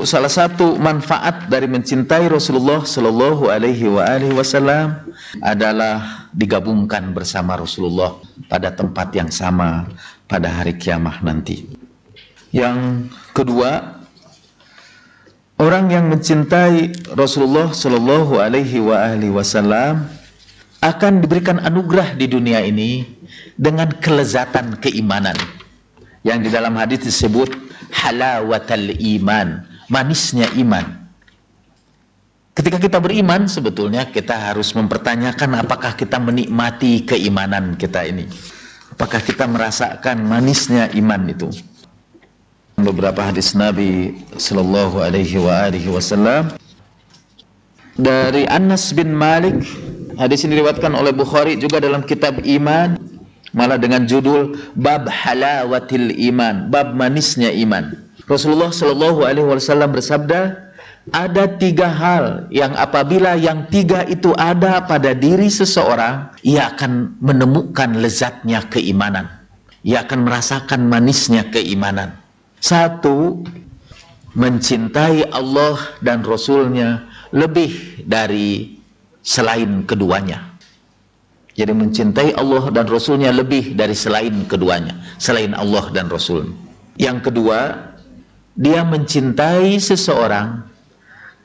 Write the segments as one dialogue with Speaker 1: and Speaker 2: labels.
Speaker 1: Salah satu manfaat dari mencintai Rasulullah Shallallahu Alaihi Wasallam adalah digabungkan bersama Rasulullah pada tempat yang sama pada hari kiamat nanti. Yang kedua, orang yang mencintai Rasulullah Shallallahu Alaihi Wasallam akan diberikan anugerah di dunia ini dengan kelezatan keimanan, yang di dalam hadis disebut halawatul iman, manisnya iman. Ketika kita beriman, sebetulnya kita harus mempertanyakan apakah kita menikmati keimanan kita ini, apakah kita merasakan manisnya iman itu. Beberapa hadis Nabi Sallallahu Alaihi Wasallam dari Anas bin Malik. Hadis ini diriwayatkan oleh Bukhari juga dalam kitab Iman, malah dengan judul Bab Halawatil Iman, bab manisnya iman. Rasulullah Shallallahu Alaihi Wasallam bersabda, ada 3 hal yang apabila yang 3 itu ada pada diri seseorang, ia akan menemukan lezatnya keimanan, ia akan merasakan manisnya keimanan. 1, mencintai Allah dan Rasulnya lebih dari selain keduanya. Jadi mencintai Allah dan Rasulnya lebih dari selain keduanya, selain Allah dan Rasul. Yang kedua, dia mencintai seseorang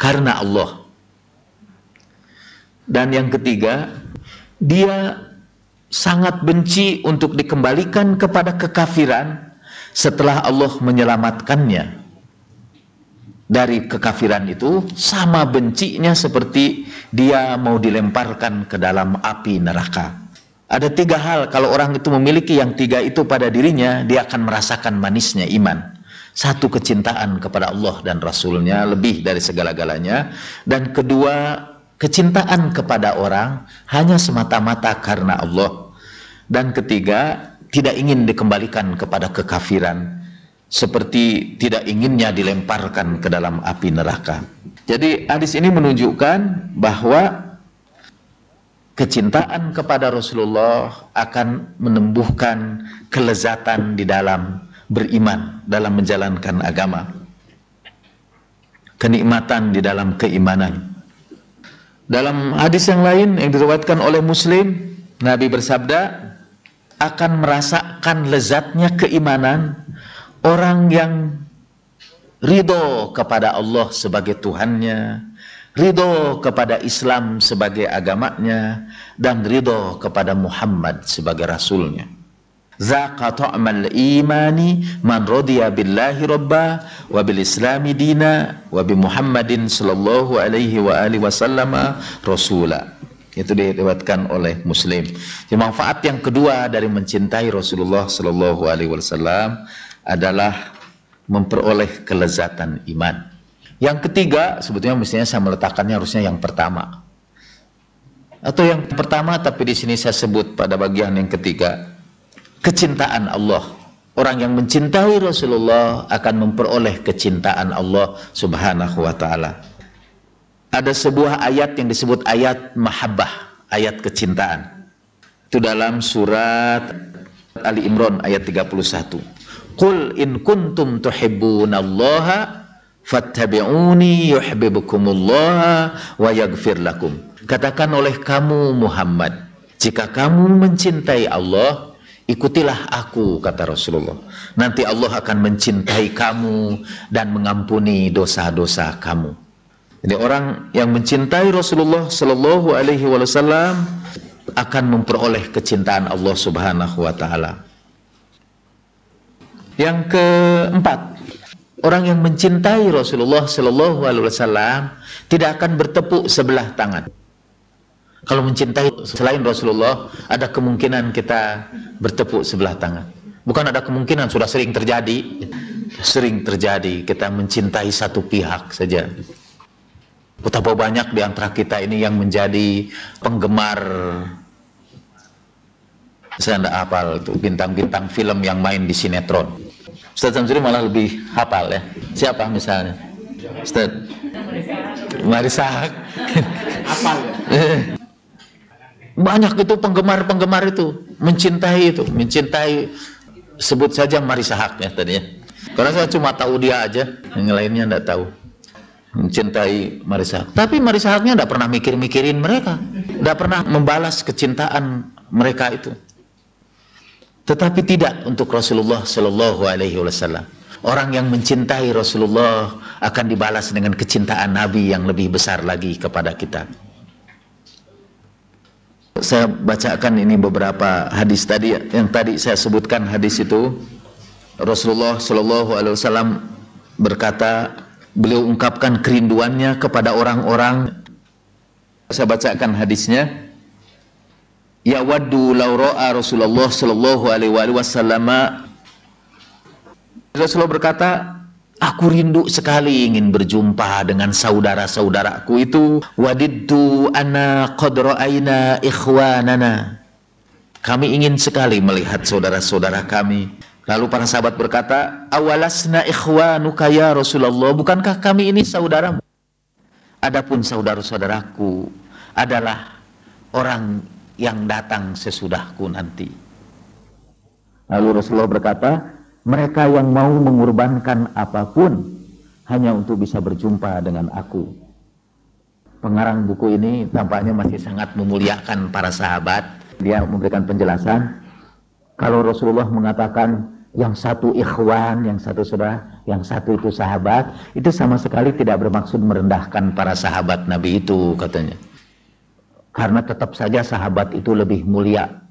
Speaker 1: karena Allah. Dan yang ketiga, dia sangat benci untuk dikembalikan kepada kekafiran setelah Allah menyelamatkannya dari kekafiran itu, sama bencinya seperti dia mau dilemparkan ke dalam api neraka. Ada 3 hal, kalau orang itu memiliki yang 3 itu pada dirinya, dia akan merasakan manisnya iman. 1, kecintaan kepada Allah dan Rasulnya lebih dari segala-galanya. Dan kedua, kecintaan kepada orang hanya semata-mata karena Allah. Dan ketiga, tidak ingin dikembalikan kepada kekafiran, seperti tidak inginnya dilemparkan ke dalam api neraka. Jadi hadis ini menunjukkan bahwa kecintaan kepada Rasulullah akan menumbuhkan kelezatan di dalam beriman, dalam menjalankan agama, kenikmatan di dalam keimanan. Dalam hadis yang lain yang diriwayatkan oleh Muslim, Nabi bersabda, akan merasakan lezatnya keimanan orang yang ridho kepada Allah sebagai Tuhannya, ridho kepada Islam sebagai agamanya, dan ridho kepada Muhammad sebagai Rasulnya. Zaqa ta'mal imani man radiya billahi rabba wa bil islami dina wa bi Muhammadin sallallahu alaihi wa alihi wasallama rasula. Itu diriwayatkan oleh Muslim. Jadi manfaat yang kedua dari mencintai Rasulullah sallallahu alaihi wasallam adalah memperoleh kelezatan iman. Yang ketiga, sebetulnya mestinya saya meletakkannya harusnya yang pertama. Atau yang pertama, tapi di sini saya sebut pada bagian yang ketiga. Kecintaan Allah. Orang yang mencintai Rasulullah akan memperoleh kecintaan Allah Subhanahu wa ta'ala. Ada sebuah ayat yang disebut ayat mahabbah, ayat kecintaan. Itu dalam surat Ali Imran ayat 31. Qul in kuntum tuhibbunallaha fattabi'uni yuhibbukumullah wa yaghfir lakum. Katakan oleh kamu Muhammad, jika kamu mencintai Allah, ikutilah aku, kata Rasulullah. Nanti Allah akan mencintai kamu dan mengampuni dosa-dosa kamu. Jadi orang yang mencintai Rasulullah Sallallahu Alaihi Wasallam akan memperoleh kecintaan Allah Subhanahu Wa Taala. Yang keempat, orang yang mencintai Rasulullah Sallallahu Alaihi Wasallam tidak akan bertepuk sebelah tangan. Kalau mencintai selain Rasulullah, ada kemungkinan kita bertepuk sebelah tangan. Bukan ada kemungkinan, sudah sering terjadi. Sering terjadi kita mencintai satu pihak saja. Betapa banyak di antara kita ini yang menjadi penggemar, saya tidak hafal itu bintang-bintang film yang main di sinetron. Ustaz Samsuri malah lebih hafal ya. Siapa misalnya? Ustaz Marisa. Hafal ya? Banyak itu penggemar-penggemar itu mencintai, sebut saja Marisa Haque ya tadinya. Karena saya cuma tahu dia aja, yang lainnya enggak tahu. Mencintai Marissa Haque. Tapi Marissa Haque-nya enggak pernah mikir-mikirin mereka, enggak pernah membalas kecintaan mereka itu. Tetapi tidak untuk Rasulullah Shallallahu Alaihi Wasallam. Orang yang mencintai Rasulullah akan dibalas dengan kecintaan Nabi yang lebih besar lagi kepada kita. Saya bacakan ini beberapa hadis tadi yang tadi saya sebutkan. Hadis itu Rasulullah Shallallahu Alaihi Wasallam berkata, beliau ungkapkan kerinduannya kepada orang-orang. Saya bacakan hadisnya. Ya waddu law ra'a Rasulullah Shallallahu Alaihi Wasallam. Rasulullah berkata, aku rindu sekali ingin berjumpa dengan saudara-saudaraku itu. Wadidtu anna qad ra'ayna ikhwanana. Kami ingin sekali melihat saudara-saudara kami. Lalu para sahabat berkata, awalasna ikhwanuka ya Rasulullah, bukankah kami ini saudaramu? Adapun saudara-saudaraku adalah orang yang datang sesudahku nanti. Lalu Rasulullah berkata, mereka yang mau mengorbankan apapun hanya untuk bisa berjumpa dengan aku. Pengarang buku ini tampaknya masih sangat memuliakan para sahabat. Dia memberikan penjelasan, kalau Rasulullah mengatakan yang satu ikhwan, yang satu saudara, yang satu itu sahabat, itu sama sekali tidak bermaksud merendahkan para sahabat Nabi itu, katanya. Karena tetap saja sahabat itu lebih mulia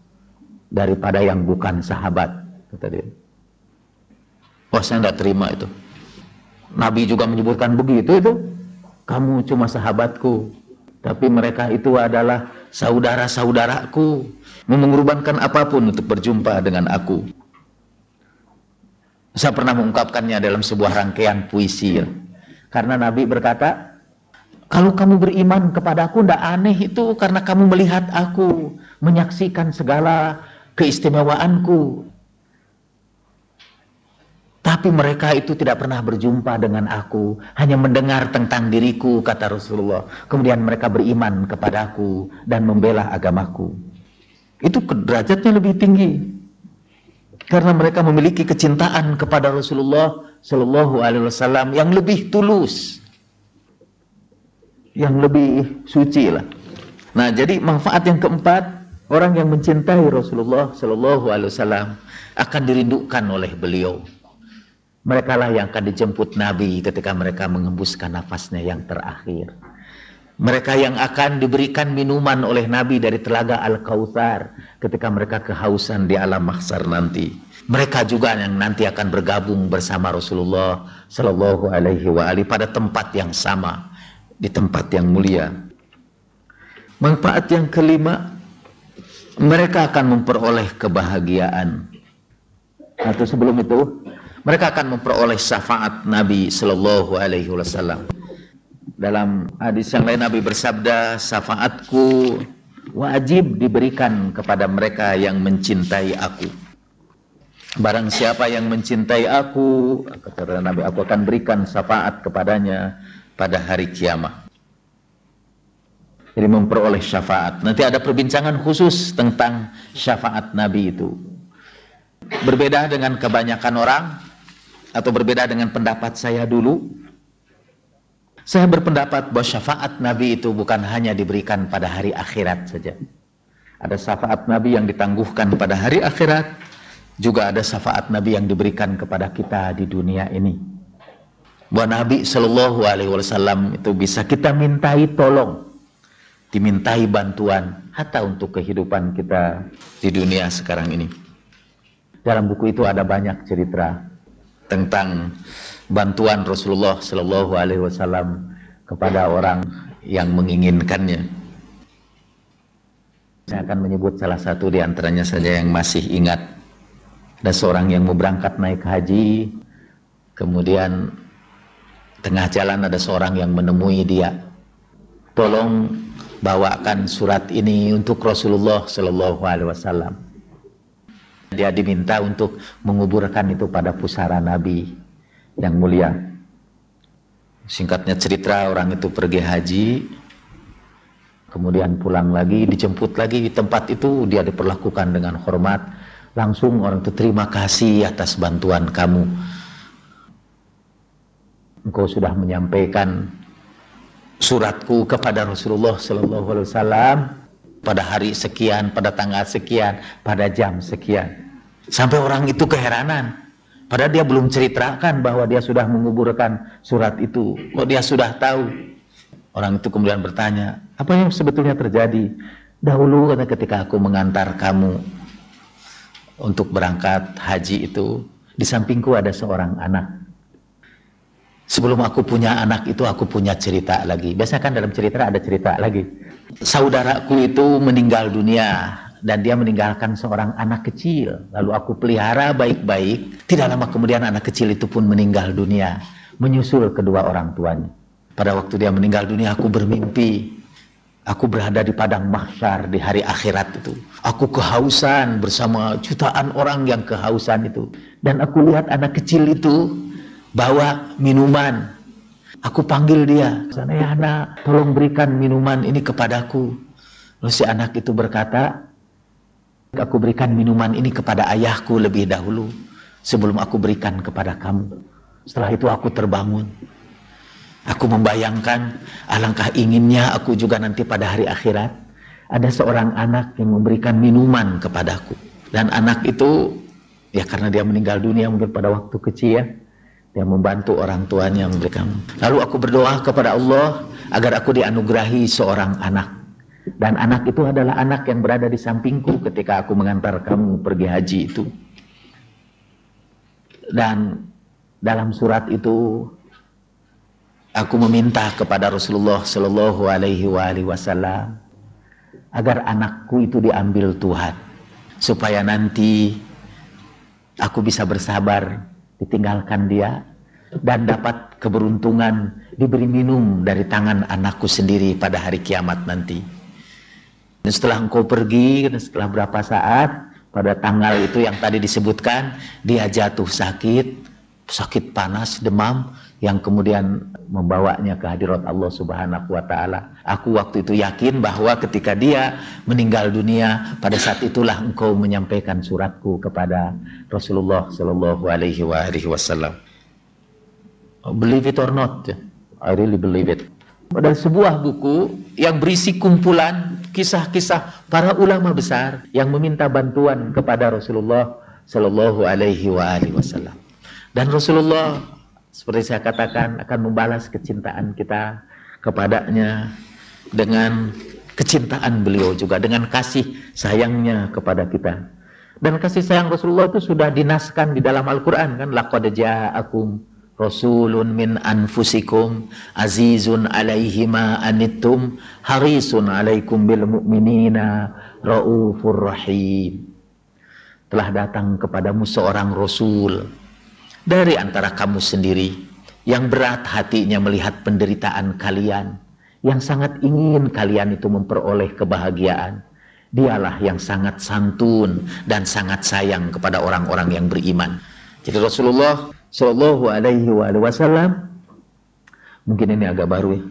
Speaker 1: daripada yang bukan sahabat, kata dia. Wah, saya tidak terima itu. Nabi juga menyebutkan begitu itu. Kamu cuma sahabatku, tapi mereka itu adalah saudara-saudaraku, mengorbankan apapun untuk berjumpa dengan aku. Saya pernah mengungkapkannya dalam sebuah rangkaian puisi. Karena Nabi berkata, kalau kamu beriman kepadaku tidak aneh itu karena kamu melihat aku, menyaksikan segala keistimewaanku. Tapi mereka itu tidak pernah berjumpa dengan aku, hanya mendengar tentang diriku, kata Rasulullah. Kemudian mereka beriman kepadaku dan membela agamaku. Itu derajatnya lebih tinggi. Karena mereka memiliki kecintaan kepada Rasulullah Shallallahu Alaihi Wasallam yang lebih tulus, yang lebih suci lah. Nah, jadi manfaat yang keempat, orang yang mencintai Rasulullah Shallallahu Alaihi Wasallam akan dirindukan oleh beliau. Mereka lah yang akan dijemput Nabi ketika mereka mengembuskan nafasnya yang terakhir. Mereka yang akan diberikan minuman oleh Nabi dari telaga Al-Kautsar ketika mereka kehausan di alam mahsyar nanti. Mereka juga yang nanti akan bergabung bersama Rasulullah Shallallahu Alaihi Wasallam pada tempat yang sama, di tempat yang mulia. Manfaat yang kelima, mereka akan memperoleh kebahagiaan. Atau sebelum itu, mereka akan memperoleh syafaat Nabi Shallallahu Alaihi Wasallam. Dalam hadis yang lain Nabi bersabda, syafaatku wajib diberikan kepada mereka yang mencintai aku. Barang siapa yang mencintai aku, kata Nabi, aku akan berikan syafaat kepadanya pada hari kiamat. Jadi memperoleh syafaat. Nanti ada perbincangan khusus tentang syafaat Nabi itu. Berbeda dengan kebanyakan orang, atau berbeda dengan pendapat saya dulu, saya berpendapat bahwa syafaat Nabi itu bukan hanya diberikan pada hari akhirat saja. Ada syafaat Nabi yang ditangguhkan pada hari akhirat, juga ada syafaat Nabi yang diberikan kepada kita di dunia ini. Bahwa Nabi Shallallahu Alaihi Wasallam itu bisa kita mintai tolong, dimintai bantuan, hatta untuk kehidupan kita di dunia sekarang ini. Dalam buku itu ada banyak cerita tentang bantuan Rasulullah Shallallahu Alaihi Wasallam kepada orang yang menginginkannya. Saya akan menyebut salah satu di antaranya saja yang masih ingat. Ada seorang yang mau berangkat naik haji, kemudian tengah jalan ada seorang yang menemui dia. Tolong bawakan surat ini untuk Rasulullah Shallallahu Alaihi Wasallam. Dia diminta untuk menguburkan itu pada pusara Nabi yang mulia. Singkatnya cerita, orang itu pergi haji, kemudian pulang lagi, dijemput lagi di tempat itu, dia diperlakukan dengan hormat. Langsung orang itu, terima kasih atas bantuan kamu. engkau sudah menyampaikan suratku kepada Rasulullah sallallahu alaihi wasallam pada hari sekian, pada tanggal sekian, pada jam sekian. Sampai orang itu keheranan. Padahal dia belum ceritakan bahwa dia sudah menguburkan surat itu. Kok dia sudah tahu? Orang itu kemudian bertanya, apa yang sebetulnya terjadi? Dahulu ketika aku mengantar kamu untuk berangkat haji itu, di sampingku ada seorang anak. Sebelum aku punya anak itu, aku punya cerita lagi. Biasanya kan dalam cerita ada cerita lagi. Saudaraku itu meninggal dunia. Dan dia meninggalkan seorang anak kecil. Lalu aku pelihara baik-baik. Tidak lama kemudian anak kecil itu pun meninggal dunia, menyusul kedua orang tuanya. Pada waktu dia meninggal dunia, aku bermimpi. Aku berada di padang mahsyar di hari akhirat itu. Aku kehausan bersama jutaan orang yang kehausan itu. Dan aku lihat anak kecil itu bawa minuman. Aku panggil dia. Ya anak, tolong berikan minuman ini kepadaku. Lalu si anak itu berkata, aku berikan minuman ini kepada ayahku lebih dahulu sebelum aku berikan kepada kamu. Setelah itu aku terbangun. Aku membayangkan alangkah inginnya aku juga nanti pada hari akhirat ada seorang anak yang memberikan minuman kepadaku. Dan anak itu ya karena dia meninggal dunia mungkin pada waktu kecil ya, dia membantu orang tuanya memberikan. Lalu aku berdoa kepada Allah agar aku dianugerahi seorang anak. Dan anak itu adalah anak yang berada di sampingku ketika aku mengantar kamu pergi haji itu. Dan dalam surat itu aku meminta kepada Rasulullah Shallallahu Alaihi Wasallam agar anakku itu diambil Tuhan, supaya nanti aku bisa bersabar ditinggalkan dia dan dapat keberuntungan diberi minum dari tangan anakku sendiri pada hari kiamat nanti. Dan setelah engkau pergi, setelah berapa saat, pada tanggal itu yang tadi disebutkan, dia jatuh sakit panas, demam, yang kemudian membawanya ke hadirat Allah Subhanahu wa Ta'ala. Aku waktu itu yakin bahwa ketika dia meninggal dunia, pada saat itulah engkau menyampaikan suratku kepada Rasulullah Sallallahu Alaihi Wasallam. Believe it or not, I really believe it. Pada sebuah buku yang berisi kumpulan kisah-kisah para ulama besar yang meminta bantuan kepada Rasulullah Sallallahu Alaihi Wasallam. Dan Rasulullah seperti saya katakan akan membalas kecintaan kita kepadanya dengan kecintaan beliau juga, dengan kasih sayangnya kepada kita. Dan kasih sayang Rasulullah itu sudah dinaskan di dalam Al-Quran kan, laqad ja'akum rasulun min anfusikum azizun alaihi ma anittum harisun alaikum bil mu'minina raufur rahim. Telah datang kepadamu seorang rasul dari antara kamu sendiri yang berat hatinya melihat penderitaan kalian, yang sangat ingin kalian itu memperoleh kebahagiaan. Dialah yang sangat santun dan sangat sayang kepada orang-orang yang beriman. Jadi Rasulullah Shallallahu Alaihi Wasallam, mungkin ini agak baru ya,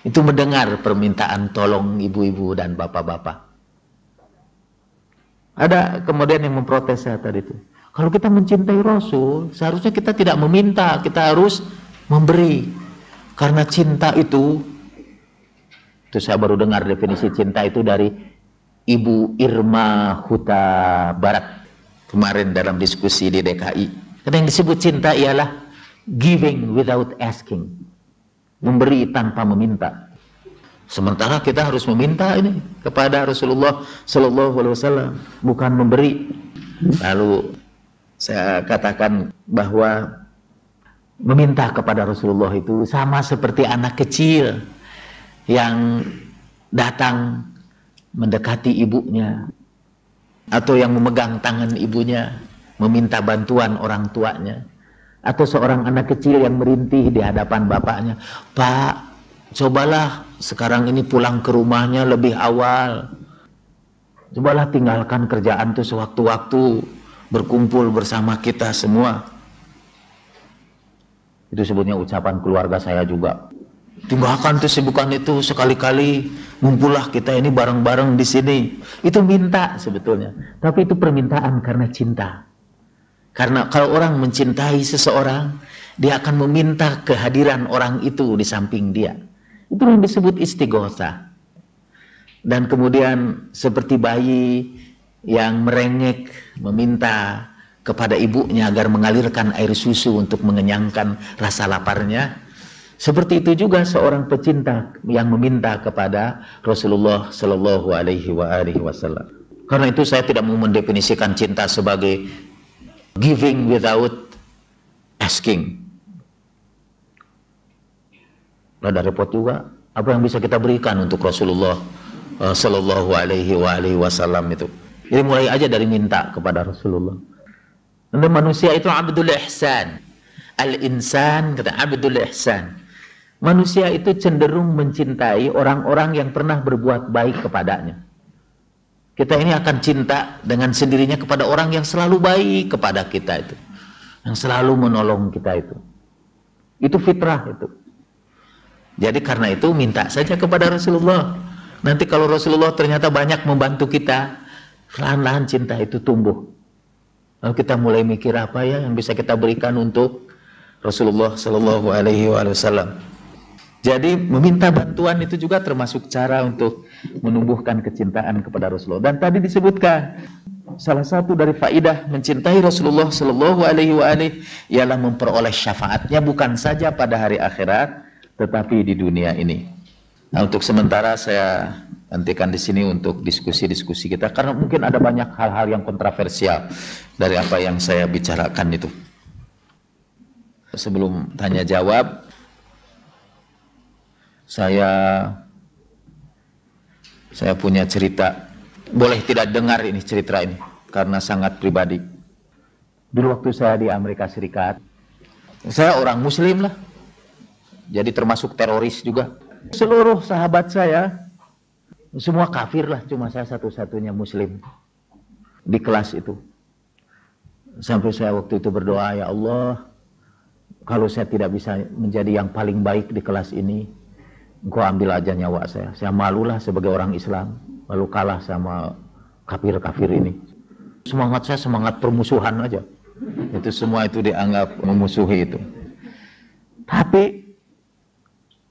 Speaker 1: itu mendengar permintaan tolong ibu-ibu dan bapak-bapak. Ada kemudian yang memprotes saya tadi itu. Kalau kita mencintai Rasul, seharusnya kita tidak meminta, kita harus memberi. Karena cinta itu saya baru dengar definisi cinta itu dari Ibu Irma Huta Barat kemarin dalam diskusi di DKI. Karena yang disebut cinta ialah giving without asking, memberi tanpa meminta. Sementara kita harus meminta ini kepada Rasulullah Sallallahu Alaihi Wasallam, bukan memberi. Lalu saya katakan bahwa meminta kepada Rasulullah itu sama seperti anak kecil yang datang mendekati ibunya atau yang memegang tangan ibunya meminta bantuan orang tuanya, atau seorang anak kecil yang merintih di hadapan bapaknya, "Pak, cobalah sekarang ini pulang ke rumahnya lebih awal. Cobalah tinggalkan kerjaan tuh sewaktu-waktu, berkumpul bersama kita semua." Itu sebutnya ucapan keluarga saya juga. Tinggalkan tuh sibukan itu, sekali-kali ngumpullah kita ini bareng-bareng di sini. Itu minta sebetulnya, tapi itu permintaan karena cinta. Karena kalau orang mencintai seseorang, dia akan meminta kehadiran orang itu di samping dia. Itu yang disebut istighosah. Dan kemudian seperti bayi yang merengek meminta kepada ibunya agar mengalirkan air susu untuk mengenyangkan rasa laparnya. Seperti itu juga seorang pecinta yang meminta kepada Rasulullah Shallallahu Alaihi Wasallam. Karena itu saya tidak mau mendefinisikan cinta sebagai giving without asking. Ada repot juga. Apa yang bisa kita berikan untuk Rasulullah Shallallahu Alaihi Wasallam itu? Jadi mulai aja dari minta kepada Rasulullah. Dan manusia itu abdul ihsan. Al-insan kata abdul ihsan. Manusia itu cenderung mencintai orang-orang yang pernah berbuat baik kepadanya. Kita ini akan cinta dengan sendirinya kepada orang yang selalu baik kepada kita itu, yang selalu menolong kita itu. Itu fitrah itu. Jadi karena itu minta saja kepada Rasulullah. Nanti kalau Rasulullah ternyata banyak membantu kita, perlahan-lahan cinta itu tumbuh. Lalu kita mulai mikir apa ya yang bisa kita berikan untuk Rasulullah Shallallahu Alaihi Wasallam. Jadi meminta bantuan itu juga termasuk cara untuk menumbuhkan kecintaan kepada Rasulullah. Dan tadi disebutkan salah satu dari faidah mencintai Rasulullah Shallallahu Alaihi Wasallam ialah memperoleh syafaatnya bukan saja pada hari akhirat, tetapi di dunia ini. Nah, untuk sementara saya hentikan di sini untuk diskusi-diskusi kita karena mungkin ada banyak hal-hal yang kontroversial dari apa yang saya bicarakan itu. Sebelum tanya jawab, saya punya cerita. Boleh tidak dengar ini cerita ini karena sangat pribadi. Dulu waktu saya di Amerika Serikat, saya orang Muslim lah, jadi termasuk teroris juga. Seluruh sahabat saya semua kafir lah, cuma saya satu-satunya Muslim di kelas itu. Sampai saya waktu itu berdoa, ya Allah, kalau saya tidak bisa menjadi yang paling baik di kelas ini, Engkau ambil aja nyawa saya. Saya malulah sebagai orang Islam, lalu kalah sama kafir-kafir ini. Semangat saya semangat permusuhan aja. Itu semua itu dianggap memusuhi itu. Tapi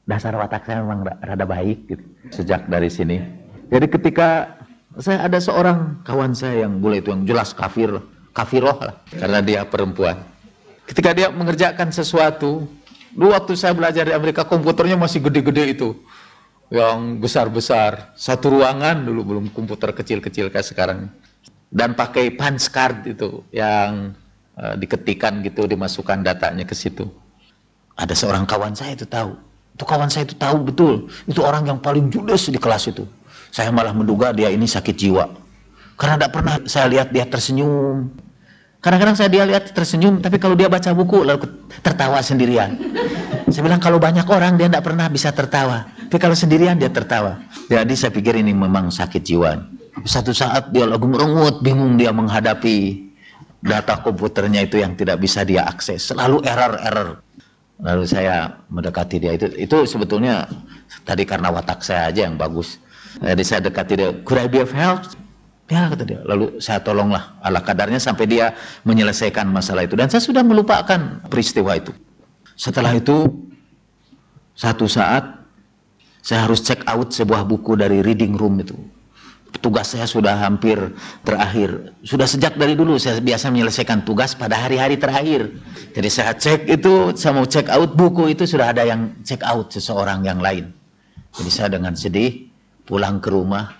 Speaker 1: dasar watak saya memang rada baik gitu, sejak dari sini. Jadi ketika saya ada seorang kawan saya yang boleh itu yang jelas kafiroh lah, karena dia perempuan. Ketika dia mengerjakan sesuatu, dulu waktu saya belajar di Amerika komputernya masih gede-gede itu, yang besar-besar, satu ruangan dulu, belum komputer kecil-kecil kayak sekarang. Dan pakai punch card itu yang diketikan gitu, dimasukkan datanya ke situ. Ada seorang kawan saya itu tahu. Itu kawan saya itu tahu betul, itu orang yang paling judes di kelas itu. Saya malah menduga dia ini sakit jiwa, karena tidak pernah saya lihat dia tersenyum. Kadang-kadang saya dia lihat tersenyum, tapi kalau dia baca buku lalu tertawa sendirian. Saya bilang kalau banyak orang dia tidak pernah bisa tertawa, tapi kalau sendirian dia tertawa. Jadi saya pikir ini memang sakit jiwa. Satu saat dia lagu merengut, bingung dia menghadapi data komputernya itu yang tidak bisa dia akses, selalu error. Lalu saya mendekati dia, itu sebetulnya tadi karena watak saya aja yang bagus. Jadi saya dekati dia, could I be of help? Ya kata dia. Lalu saya tolonglah ala kadarnya sampai dia menyelesaikan masalah itu. Dan saya sudah melupakan peristiwa itu. Setelah itu, satu saat saya harus check out sebuah buku dari reading room itu. Tugas saya sudah hampir terakhir. Sudah sejak dari dulu saya biasa menyelesaikan tugas pada hari-hari terakhir. Jadi saya cek itu, saya mau check out buku itu sudah ada yang check out seseorang yang lain. Jadi saya dengan sedih pulang ke rumah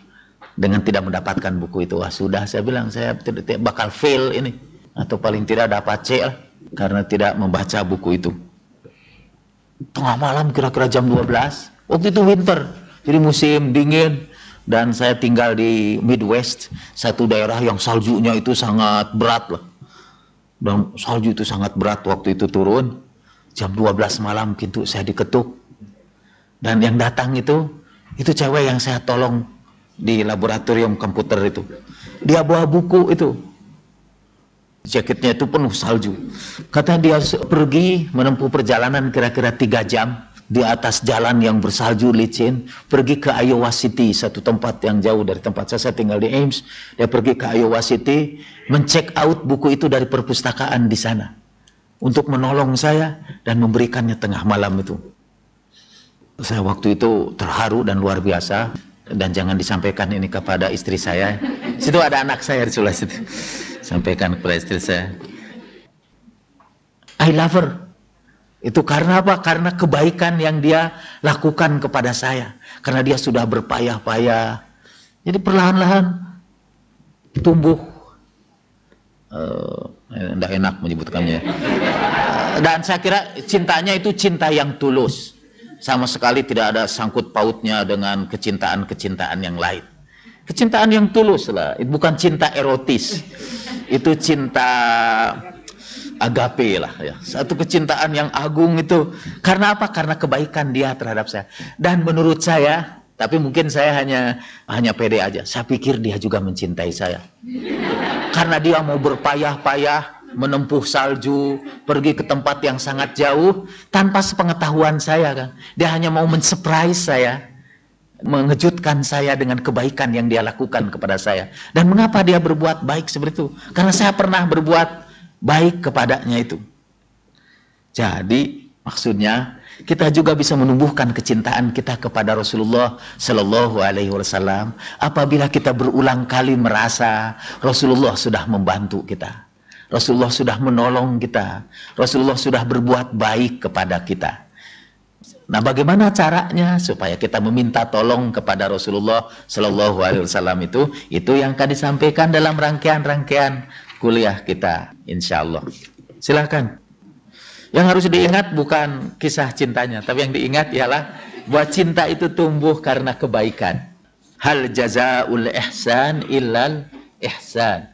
Speaker 1: dengan tidak mendapatkan buku itu. Wah sudah, saya bilang saya bakal fail ini, atau paling tidak dapat C lah, karena tidak membaca buku itu. Tengah malam kira-kira jam 12, waktu itu winter, jadi musim dingin, dan saya tinggal di Midwest, satu daerah yang saljunya itu sangat berat lah. Dan salju itu sangat berat waktu itu turun. Jam 12 malam pintu saya diketuk. Dan yang datang itu cewek yang saya tolong di laboratorium komputer itu. Dia bawa buku itu. Jaketnya itu penuh salju. Katanya dia pergi menempuh perjalanan kira-kira 3 jam di atas jalan yang bersalju licin, pergi ke Iowa City, satu tempat yang jauh dari tempat saya tinggal di Ames. Dia pergi ke Iowa City, mencek out buku itu dari perpustakaan di sana. untuk menolong saya dan memberikannya tengah malam itu. Saya waktu itu terharu dan luar biasa, dan jangan disampaikan ini kepada istri saya. Situ ada anak saya di sebelah situ. Sampaikan kepada istri saya. I love her. Itu karena apa? Karena kebaikan yang dia lakukan kepada saya. Karena dia sudah berpayah-payah. Jadi perlahan-lahan tumbuh. Tidak enak menyebutkannya. Dan saya kira cintanya itu cinta yang tulus. Sama sekali tidak ada sangkut pautnya dengan kecintaan-kecintaan yang lain. Kecintaan yang tulus lah. Itu bukan cinta erotis. Itu cinta agape lah ya. Satu kecintaan yang agung itu. Karena apa? Karena kebaikan dia terhadap saya. Dan menurut saya, tapi mungkin saya hanya pede aja, saya pikir dia juga mencintai saya. Karena dia mau berpayah-payah menempuh salju, pergi ke tempat yang sangat jauh tanpa sepengetahuan saya kan. Dia hanya mau men-surprise saya, mengejutkan saya dengan kebaikan yang dia lakukan kepada saya. Dan mengapa dia berbuat baik seperti itu? Karena saya pernah berbuat baik kepadanya itu. Jadi maksudnya kita juga bisa menumbuhkan kecintaan kita kepada Rasulullah Sallallahu Alaihi Wasallam apabila kita berulang kali merasa Rasulullah sudah membantu kita, Rasulullah sudah menolong kita, Rasulullah sudah berbuat baik kepada kita. Nah, bagaimana caranya supaya kita meminta tolong kepada Rasulullah Sallallahu Alaihi Wasallam itu yang akan disampaikan dalam rangkaian-rangkaian kuliah kita, insya Allah. Silakan. Yang harus diingat bukan kisah cintanya, tapi yang diingat ialah bahwa cinta itu tumbuh karena kebaikan. Hal jazaul ihsan illal ihsan.